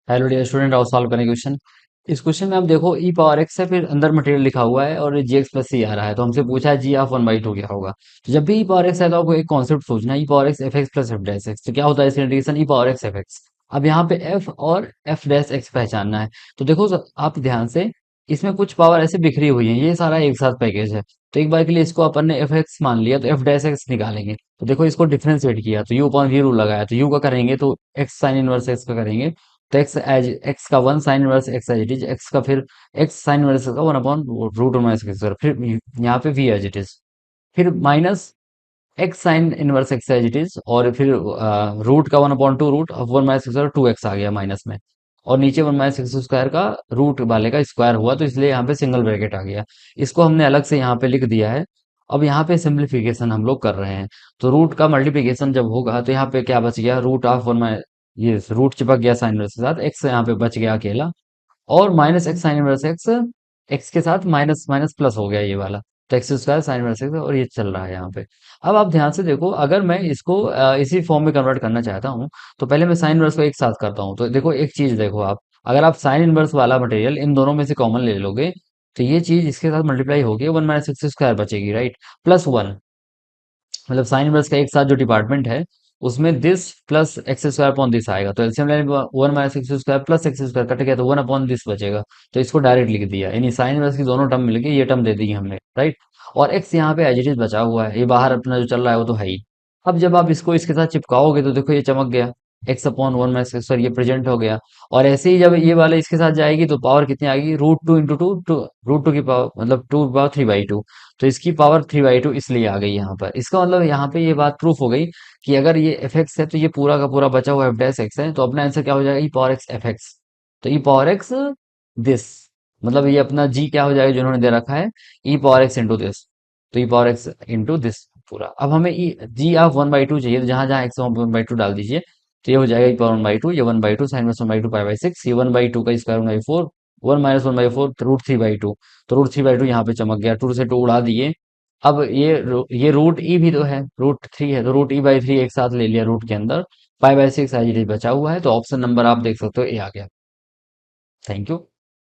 Hello dear student, आओ solve करें question. इस क्वेश्चन में आप देखो ई पावर एक्स है, फिर अंदर मटेरियल लिखा हुआ है और जी एक्स प्लस सी आ रहा है, तो हमसे पूछा है जी ऑफ वन बाई टू क्या होगा। तो जब भी ई पावर एक्स है तो आपको एक कॉन्सेप्ट सोचना है, e power x f x plus f dash x, तो क्या होता है इसका integration e power x f x. अब यहाँ पे एफ और एफ डैश एक्स पहचानना है। तो देखो आप ध्यान से, इसमें कुछ पावर ऐसे बिखरी हुई है, ये सारा एक साथ पैकेज है। तो एक बार के लिए इसको अपन ने एफ एक्स मान लिया, तो एफ डैश एक्स निकालेंगे। तो देखो इसको डिफरेंशिएट किया तो यू अपॉन वी रूल लगाया, तो यू का करेंगे तो एक्स साइन इनवर्स एक्स का करेंगे। तो एक्स एज एक्स का one sine inverse x as it is, x का फिर एक्स साइन इनवर्स का one upon root one minus x, फिर यहाँ पे वी एज इट इज, फिर minus x sine inverse x as it is, और फिर रूट का वन अपॉन टू रूट अब one minus x two x आ गया माइनस में, और नीचे वन माइनस एक्स स्क्वायर का रूट वाले का स्क्वायर हुआ, तो इसलिए यहाँ पे सिंगल ब्रैकेट आ गया। इसको हमने अलग से यहाँ पे लिख दिया है। अब यहाँ पे सिंप्लीफिकेशन हम लोग कर रहे हैं। तो रूट का मल्टीप्लिकेशन जब होगा तो यहाँ पे क्या बच गया, रूट ऑफ वन माइनस, ये रूट चिपक गया साइन इनवर्स के साथ, एक्स यहाँ पे बच गया अकेला, और minus x sine inverse x, x के साथ माइनस माइनस प्लस हो गया ये वाला। तो x square sine inverse x, और ये चल रहा है यहाँ पे। अब आप ध्यान से देखो, अगर मैं इसको इसी फॉर्म में कन्वर्ट करना चाहता हूँ, तो पहले मैं साइन इनवर्स को एक साथ करता हूँ। तो देखो एक चीज देखो आप, अगर आप साइन इनवर्स वाला मटेरियल इन दोनों में से कॉमन ले लोगे, तो ये चीज इसके साथ मल्टीप्लाई होगी, वन माइनस एक्स स्क्वायर बचेगी, राइट, प्लस वन। मतलब साइन इनवर्स का एक साथ जो डिपार्टमेंट है, उसमें this plus x square upon this आएगा, तो एलसीएम लेने पर one minus x square plus x square cut गया, तो वन अपॉन दिस बचेगा। तो इसको डायरेक्ट लिख दिया, यानी साइन इनवर्स की दोनों टर्म मिलके ये टर्म दे दी हमने, राइट। और एक्स यहाँ पे एज इट इज बचा हुआ है, ये बाहर अपना जो चल रहा है वो तो है ही। अब जब आप इसको इसके साथ चिपकाओगे तो देखो ये चमक गया, x upon one minus x, ये प्रेजेंट हो गया। और ऐसे ही जब ये वाले इसके साथ जाएगी तो पावर कितनी आएगी, root two into two two, root two की पावर मतलब two power three by two. तो इसकी पावर थ्री बाई टू इसलिए आ गई यहाँ पर। इसका मतलब यहाँ पे ये बात प्रूफ हो गई कि अगर ये एफ एक्स है तो ये पूरा का पूरा बचा हुआ एफ डैश एक्स है, तो अपना आंसर क्या हो जाएगा, e power x f x. तो ई पावर एक्स दिस, मतलब ये अपना जी क्या हो जाएगा जो इन्होंने दे रखा है, e power x into this. तो ई पावर एक्स इंटू दिस पूरा। अब हमें ई जी ऑफ वन बाई टू चाहिए, तो जहां जहां एक्स वन बाई टू डाल दीजिए, तो ये हो जाएगा e power one by two, ये one by two sine one by two pi by six, ये वन बाई टू का square one by four, one minus one by four root three by two. तो root three by two यहाँ पे चमक गया, to से to उड़ा दिए। अब ये रूट ई भी तो है, रूट थ्री है, तो रूट ई बाई थ्री एक साथ ले लिया रूट के अंदर, pi by six as it is बचा हुआ है। तो ऑप्शन नंबर आप देख सकते हो ए आ गया। Thank you.